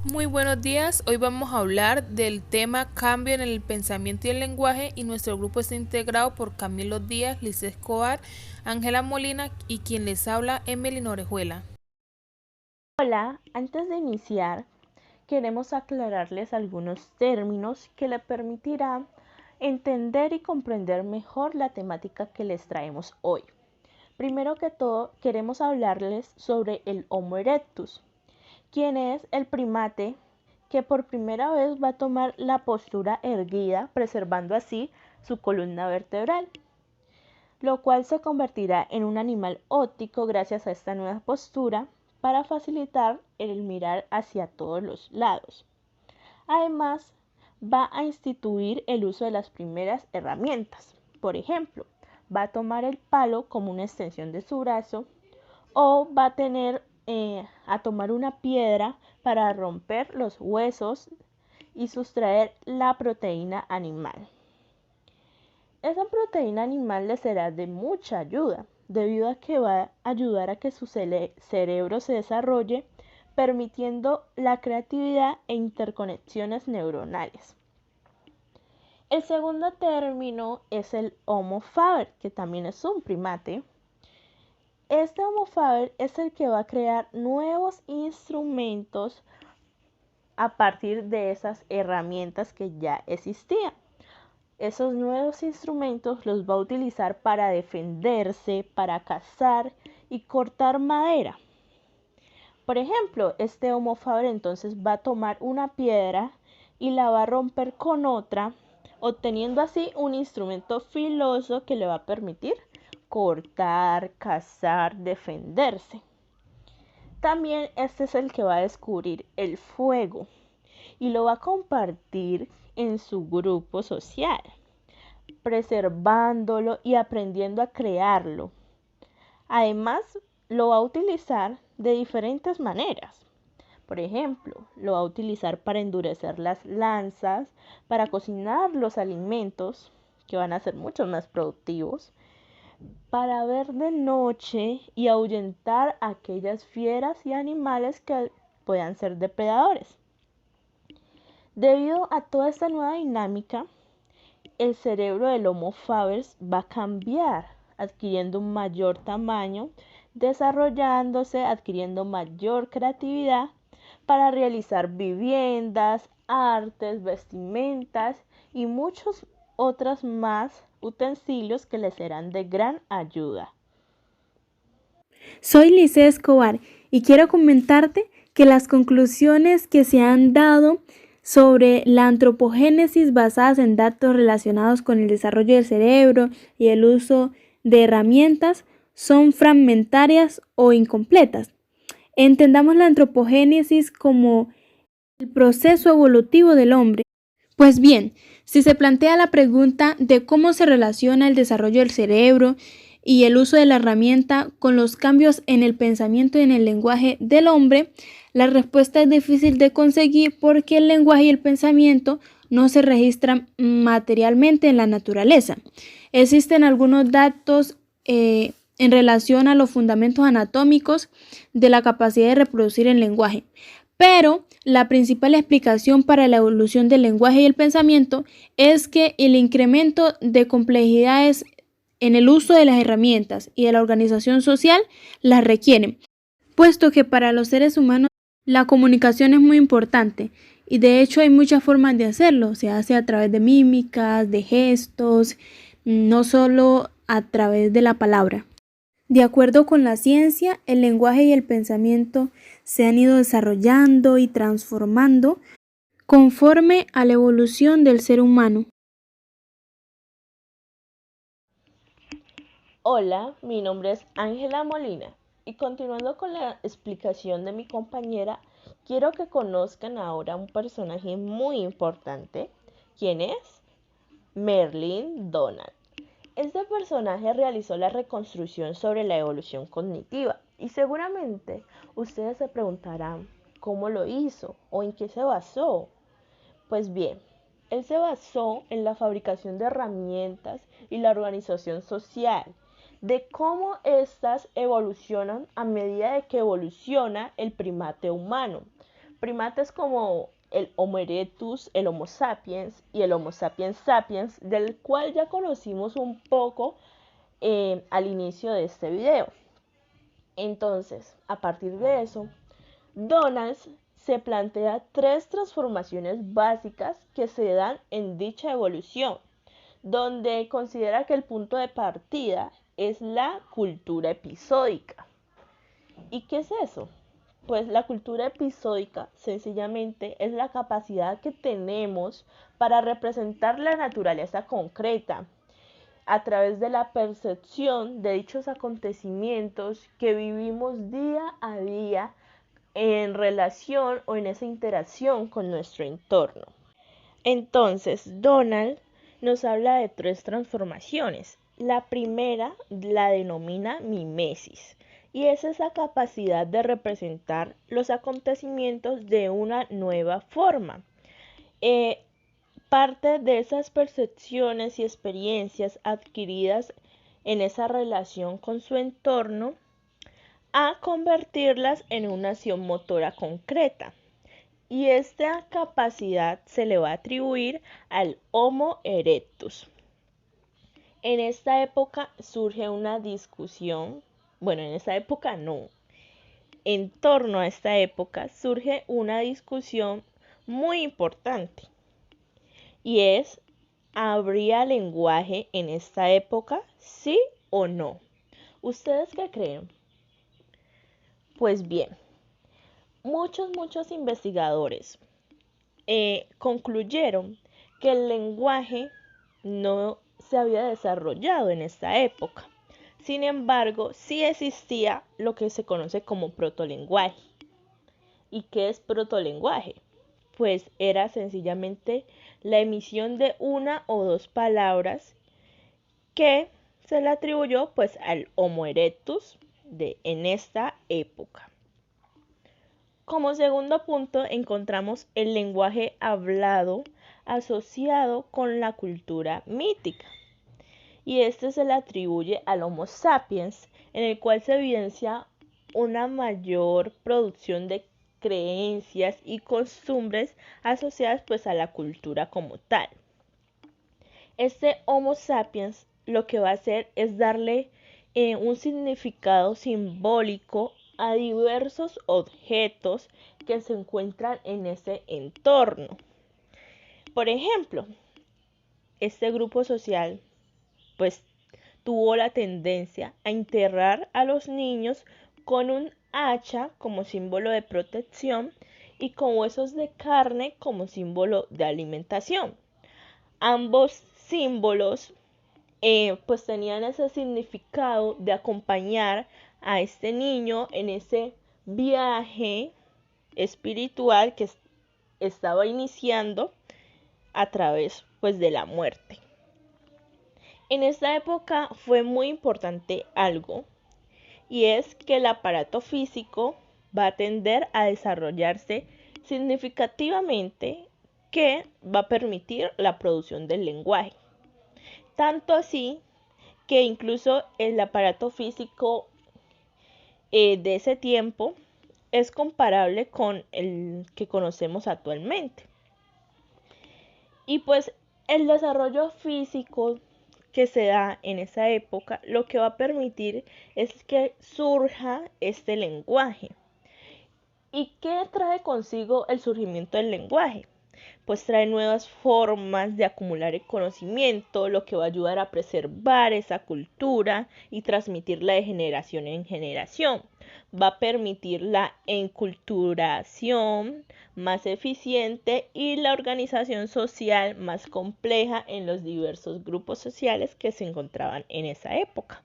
Muy buenos días, hoy vamos a hablar del tema cambio en el pensamiento y el lenguaje y nuestro grupo está integrado por Camilo Díaz, Liz Escobar, Ángela Molina y quien les habla, Emily Orejuela. Hola, antes de iniciar, queremos aclararles algunos términos que le permitirán entender y comprender mejor la temática que les traemos hoy. Primero que todo, queremos hablarles sobre el Homo erectus, quien es el primate que por primera vez va a tomar la postura erguida, preservando así su columna vertebral, lo cual se convertirá en un animal óptico gracias a esta nueva postura para facilitar el mirar hacia todos los lados. Además, va a instituir el uso de las primeras herramientas. Por ejemplo, va a tomar el palo como una extensión de su brazo o va a tomar una piedra para romper los huesos y sustraer la proteína animal. Esa proteína animal le será de mucha ayuda, debido a que va a ayudar a que su cerebro se desarrolle, permitiendo la creatividad e interconexiones neuronales. El segundo término es el Homo faber, que también es un primate. Este Homo faber es el que va a crear nuevos instrumentos a partir de esas herramientas que ya existían. Esos nuevos instrumentos los va a utilizar para defenderse, para cazar y cortar madera. Por ejemplo, este Homo faber entonces va a tomar una piedra y la va a romper con otra, obteniendo así un instrumento filoso que le va a permitir cortar, cazar, defenderse. También este es el que va a descubrir el fuego y lo va a compartir en su grupo social, preservándolo y aprendiendo a crearlo. Además, lo va a utilizar de diferentes maneras. Por ejemplo, lo va a utilizar para endurecer las lanzas, para cocinar los alimentos, que van a ser mucho más productivos, para ver de noche y ahuyentar a aquellas fieras y animales que puedan ser depredadores. Debido a toda esta nueva dinámica, el cerebro del Homo faber va a cambiar, adquiriendo un mayor tamaño, desarrollándose, adquiriendo mayor creatividad para realizar viviendas, artes, vestimentas y muchos otros más utensilios que les serán de gran ayuda. Soy Liz Escobar y quiero comentarte que las conclusiones que se han dado sobre la antropogénesis basadas en datos relacionados con el desarrollo del cerebro y el uso de herramientas son fragmentarias o incompletas. Entendamos la antropogénesis como el proceso evolutivo del hombre. Pues bien, si se plantea la pregunta de cómo se relaciona el desarrollo del cerebro y el uso de la herramienta con los cambios en el pensamiento y en el lenguaje del hombre, la respuesta es difícil de conseguir porque el lenguaje y el pensamiento no se registran materialmente en la naturaleza. Existen algunos datos en relación a los fundamentos anatómicos de la capacidad de reproducir el lenguaje. Pero la principal explicación para la evolución del lenguaje y el pensamiento es que el incremento de complejidades en el uso de las herramientas y de la organización social las requieren, puesto que para los seres humanos la comunicación es muy importante y de hecho hay muchas formas de hacerlo. Se hace a través de mímicas, de gestos, no solo a través de la palabra. De acuerdo con la ciencia, el lenguaje y el pensamiento se han ido desarrollando y transformando conforme a la evolución del ser humano. Hola, mi nombre es Ángela Molina y continuando con la explicación de mi compañera, quiero que conozcan ahora un personaje muy importante. ¿Quién es? Merlin Donald. Este personaje realizó la reconstrucción sobre la evolución cognitiva y seguramente ustedes se preguntarán cómo lo hizo o en qué se basó. Pues bien, él se basó en la fabricación de herramientas y la organización social, de cómo éstas evolucionan a medida de que evoluciona el primate humano. primates como el Homo erectus, el Homo sapiens y el Homo sapiens sapiens, del cual ya conocimos un poco al inicio de este video. Entonces, a partir de eso, Donald se plantea 3 transformaciones básicas que se dan en dicha evolución, donde considera que el punto de partida es la cultura episódica. ¿Y qué es eso? Pues la cultura episódica sencillamente es la capacidad que tenemos para representar la naturaleza concreta a través de la percepción de dichos acontecimientos que vivimos día a día en relación o en esa interacción con nuestro entorno. Entonces, Donald nos habla de 3 transformaciones. La primera la denomina mimesis, y es esa capacidad de representar los acontecimientos de una nueva forma. Parte de esas percepciones y experiencias adquiridas en esa relación con su entorno a convertirlas en una acción motora concreta. Y esta capacidad se le va a atribuir al Homo erectus. En esta época surge una discusión, bueno, en esta época no, en torno a esta época surge una discusión muy importante. Y es, ¿habría lenguaje en esta época? ¿Sí o no? ¿Ustedes qué creen? Pues bien, muchos investigadores concluyeron que el lenguaje no se había desarrollado en esta época. Sin embargo, sí existía lo que se conoce como protolenguaje. ¿Y qué es protolenguaje? Pues era sencillamente la emisión de una o dos palabras que se le atribuyó pues al Homo erectus en esta época. Como segundo punto encontramos el lenguaje hablado asociado con la cultura mítica, y este se le atribuye al Homo sapiens, en el cual se evidencia una mayor producción de creencias y costumbres asociadas pues a la cultura como tal. Este Homo sapiens lo que va a hacer es darle un significado simbólico a diversos objetos que se encuentran en ese entorno. Por ejemplo, este grupo social pues tuvo la tendencia a enterrar a los niños con un hacha como símbolo de protección y con huesos de carne como símbolo de alimentación. Ambos símbolos pues tenían ese significado de acompañar a este niño en ese viaje espiritual que estaba iniciando a través pues de la muerte. En esta época fue muy importante algo, y es que el aparato físico va a tender a desarrollarse significativamente, que va a permitir la producción del lenguaje. Tanto así que incluso el aparato físico de ese tiempo es comparable con el que conocemos actualmente. Y pues el desarrollo físico que se da en esa época lo que va a permitir es que surja este lenguaje. ¿Y qué trae consigo el surgimiento del lenguaje? Pues trae nuevas formas de acumular el conocimiento, lo que va a ayudar a preservar esa cultura y transmitirla de generación en generación. Va a permitir la enculturación más eficiente y la organización social más compleja en los diversos grupos sociales que se encontraban en esa época.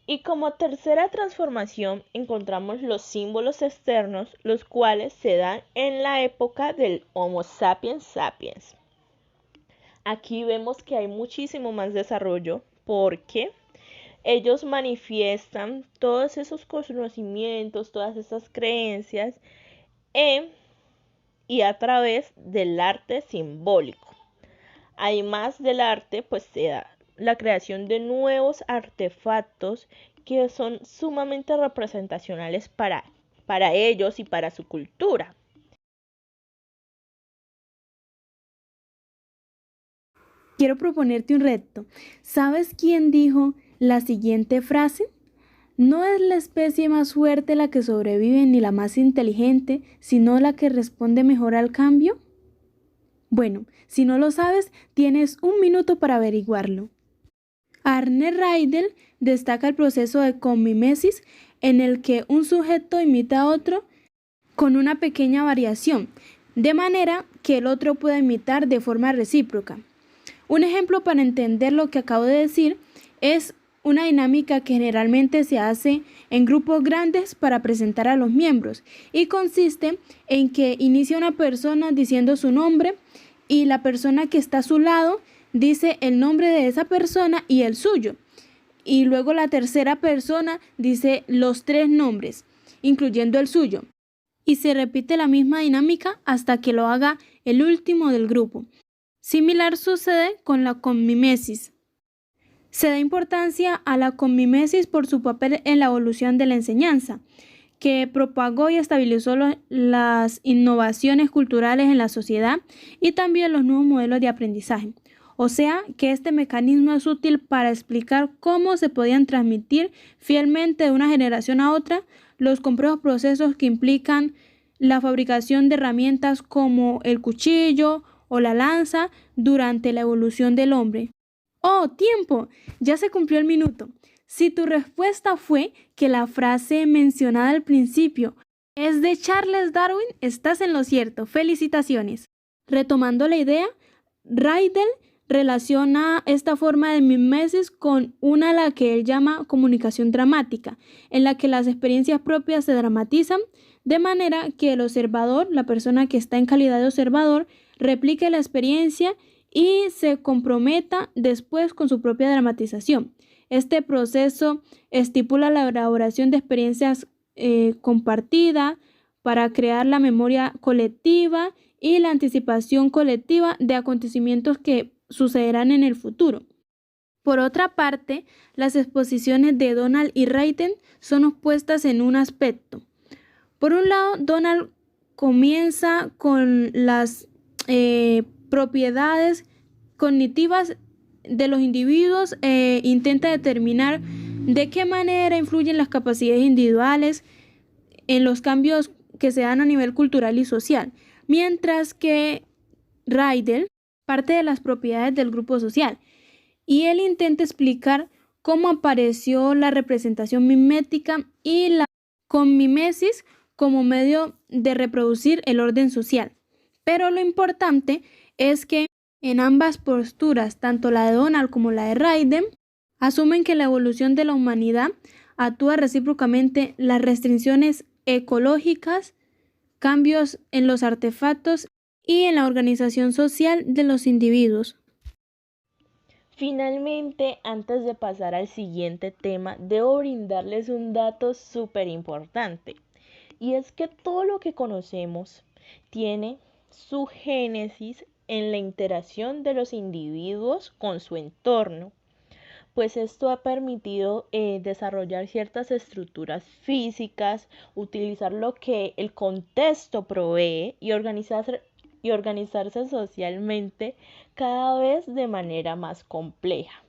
Y como tercera transformación encontramos los símbolos externos, los cuales se dan en la época del Homo sapiens sapiens. Aquí vemos que hay muchísimo más desarrollo porque ellos manifiestan todos esos conocimientos, todas esas creencias y a través del arte simbólico. Además del arte, pues se da la creación de nuevos artefactos que son sumamente representacionales para para ellos y para su cultura. Quiero proponerte un reto. ¿Sabes quién dijo la siguiente frase? No es la especie más fuerte la que sobrevive ni la más inteligente, sino la que responde mejor al cambio. Bueno, si no lo sabes, tienes un minuto para averiguarlo. Arne Reidel destaca el proceso de comimesis en el que un sujeto imita a otro con una pequeña variación, de manera que el otro pueda imitar de forma recíproca. Un ejemplo para entender lo que acabo de decir es una dinámica que generalmente se hace en grupos grandes para presentar a los miembros y consiste en que inicia una persona diciendo su nombre y la persona que está a su lado dice el nombre de esa persona y el suyo. Y luego la tercera persona dice los tres nombres, incluyendo el suyo. Y se repite la misma dinámica hasta que lo haga el último del grupo. Similar sucede con la conmimesis. Se da importancia a la conmimesis por su papel en la evolución de la enseñanza, que propagó y estabilizó las innovaciones culturales en la sociedad y también los nuevos modelos de aprendizaje. O sea, que este mecanismo es útil para explicar cómo se podían transmitir fielmente de una generación a otra los complejos procesos que implican la fabricación de herramientas como el cuchillo o la lanza durante la evolución del hombre. ¡Oh, tiempo! Ya se cumplió el minuto. Si tu respuesta fue que la frase mencionada al principio es de Charles Darwin, estás en lo cierto. ¡Felicitaciones! Retomando la idea, Reidel relaciona esta forma de mimesis con una a la que él llama comunicación dramática, en la que las experiencias propias se dramatizan de manera que el observador, la persona que está en calidad de observador, replique la experiencia y se comprometa después con su propia dramatización. Este proceso estipula la elaboración de experiencias compartidas para crear la memoria colectiva y la anticipación colectiva de acontecimientos que sucederán en el futuro. Por otra parte, las exposiciones de Donald y Reiten son opuestas en un aspecto. Por un lado, Donald comienza con las propiedades cognitivas de los individuos e intenta determinar de qué manera influyen las capacidades individuales en los cambios que se dan a nivel cultural y social, mientras que Reidel parte de las propiedades del grupo social y él intenta explicar cómo apareció la representación mimética y la conmimesis como medio de reproducir el orden social. Pero lo importante es que en ambas posturas, tanto la de Donald como la de Reidel, asumen que la evolución de la humanidad actúa recíprocamente las restricciones ecológicas, cambios en los artefactos y en la organización social de los individuos. Finalmente, antes de pasar al siguiente tema, debo brindarles un dato súper importante. Y es que todo lo que conocemos tiene su génesis en la interacción de los individuos con su entorno, pues esto ha permitido desarrollar ciertas estructuras físicas, utilizar lo que el contexto provee y organizarse socialmente cada vez de manera más compleja.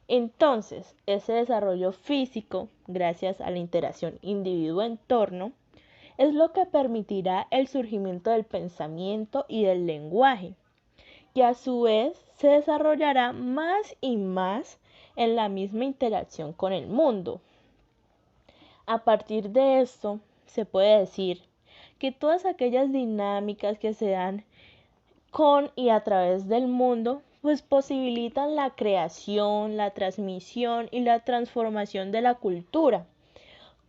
Entonces, ese desarrollo físico, gracias a la interacción individuo-entorno, es lo que permitirá el surgimiento del pensamiento y del lenguaje, que a su vez se desarrollará más y más en la misma interacción con el mundo. A partir de esto, se puede decir que todas aquellas dinámicas que se dan con y a través del mundo, pues posibilitan la creación, la transmisión y la transformación de la cultura,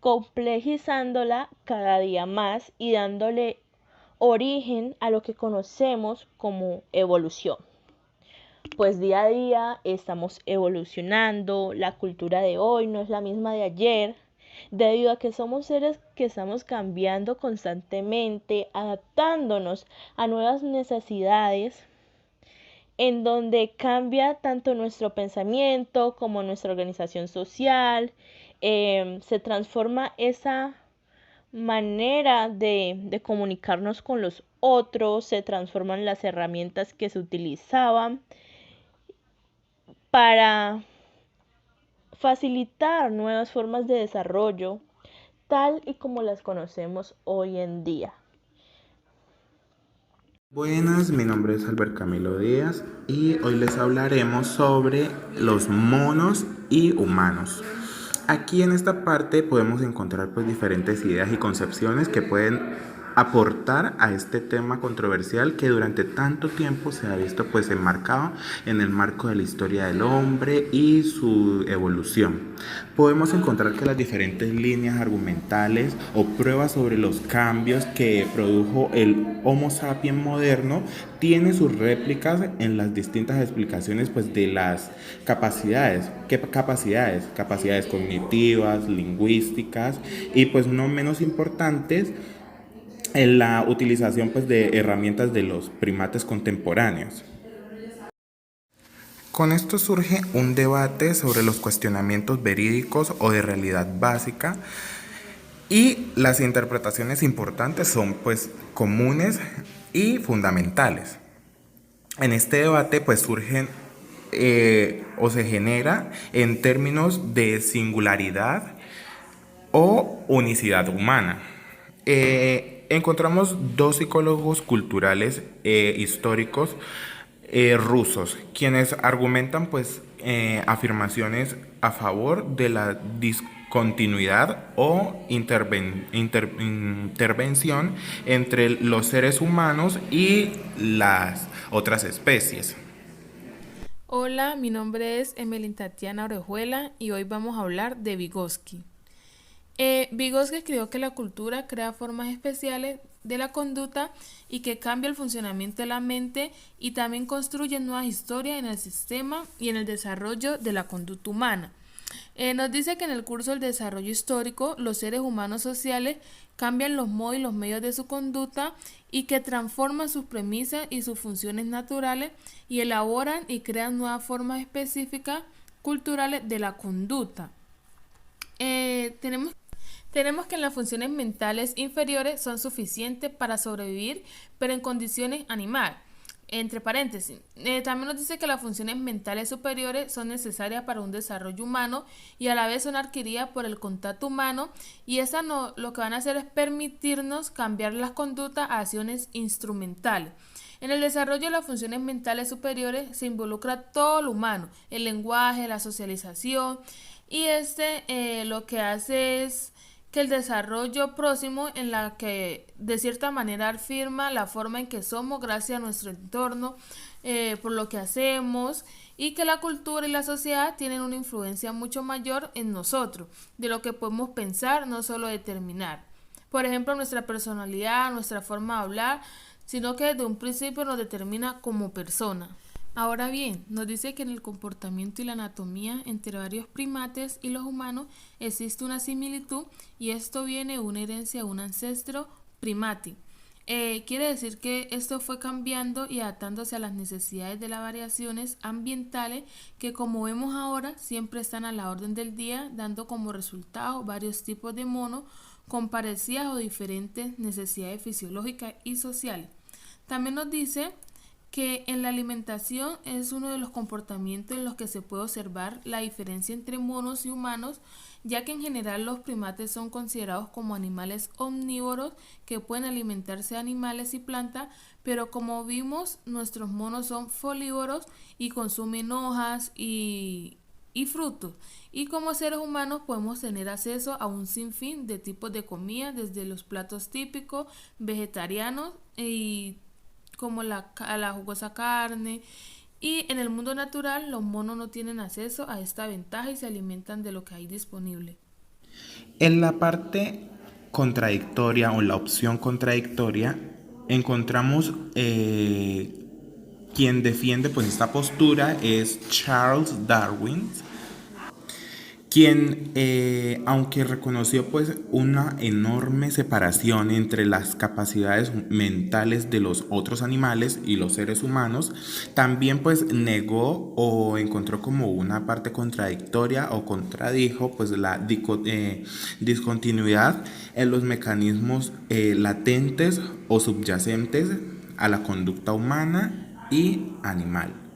complejizándola cada día más y dándole origen a lo que conocemos como evolución. Pues día a día estamos evolucionando, la cultura de hoy no es la misma de ayer, debido a que somos seres que estamos cambiando constantemente, adaptándonos a nuevas necesidades, en donde cambia tanto nuestro pensamiento como nuestra organización social, se transforma esa manera de comunicarnos con los otros, se transforman las herramientas que se utilizaban para facilitar nuevas formas de desarrollo, tal y como las conocemos hoy en día. Buenas, mi nombre es Albert Camilo Díaz y hoy les hablaremos sobre los monos y humanos. Aquí en esta parte podemos encontrar pues diferentes ideas y concepciones que pueden aportar a este tema controversial que durante tanto tiempo se ha visto pues enmarcado en el marco de la historia del hombre y su evolución. Podemos encontrar que las diferentes líneas argumentales o pruebas sobre los cambios que produjo el Homo sapiens moderno tiene sus réplicas en las distintas explicaciones pues de las capacidades. ¿Qué capacidades? Capacidades cognitivas, lingüísticas y pues no menos importantes en la utilización pues de herramientas de los primates contemporáneos. Con esto surge un debate sobre los cuestionamientos verídicos o de realidad básica y las interpretaciones importantes son pues comunes y fundamentales. En este debate pues surgen o se genera en términos de singularidad o unicidad humana. Encontramos dos psicólogos culturales históricos rusos, quienes argumentan pues afirmaciones a favor de la discontinuidad o intervención entre los seres humanos y las otras especies. Hola, mi nombre es Emelin Tatiana Orejuela y hoy vamos a hablar de Vygotsky. Vygotsky escribió que la cultura crea formas especiales de la conducta y que cambia el funcionamiento de la mente y también construye nuevas historias en el sistema y en el desarrollo de la conducta humana. Nos dice que en el curso del desarrollo histórico los seres humanos sociales cambian los modos y los medios de su conducta y que transforman sus premisas y sus funciones naturales y elaboran y crean nuevas formas específicas culturales de la conducta. Tenemos que las funciones mentales inferiores son suficientes para sobrevivir, pero en condiciones animal. Entre paréntesis, también nos dice que las funciones mentales superiores son necesarias para un desarrollo humano y a la vez son adquiridas por el contacto humano y esas no, lo que van a hacer es permitirnos cambiar las conductas a acciones instrumentales. En el desarrollo de las funciones mentales superiores se involucra todo lo humano, el lenguaje, la socialización y lo que hace es que el desarrollo próximo en la que de cierta manera afirma la forma en que somos gracias a nuestro entorno, por lo que hacemos y que la cultura y la sociedad tienen una influencia mucho mayor en nosotros, de lo que podemos pensar, no solo determinar. Por ejemplo, nuestra personalidad, nuestra forma de hablar, sino que desde un principio nos determina como persona. Ahora bien, nos dice que en el comportamiento y la anatomía entre varios primates y los humanos existe una similitud y esto viene de una herencia de un ancestro primate. Quiere decir que esto fue cambiando y adaptándose a las necesidades de las variaciones ambientales que como vemos ahora siempre están a la orden del día dando como resultado varios tipos de monos con parecidas o diferentes necesidades fisiológicas y sociales. También nos dice que en la alimentación es uno de los comportamientos en los que se puede observar la diferencia entre monos y humanos, ya que en general los primates son considerados como animales omnívoros que pueden alimentarse de animales y plantas, pero como vimos, nuestros monos son folívoros y consumen hojas y frutos. Y como seres humanos podemos tener acceso a un sinfín de tipos de comida, desde los platos típicos, vegetarianos y como a la jugosa carne. Y en el mundo natural los monos no tienen acceso a esta ventaja y se alimentan de lo que hay disponible. En la parte contradictoria o la opción contradictoria encontramos quien defiende pues esta postura es Charles Darwin, quien, aunque reconoció pues una enorme separación entre las capacidades mentales de los otros animales y los seres humanos, también pues negó o encontró como una parte contradictoria o contradijo pues la discontinuidad en los mecanismos latentes o subyacentes a la conducta humana y animal.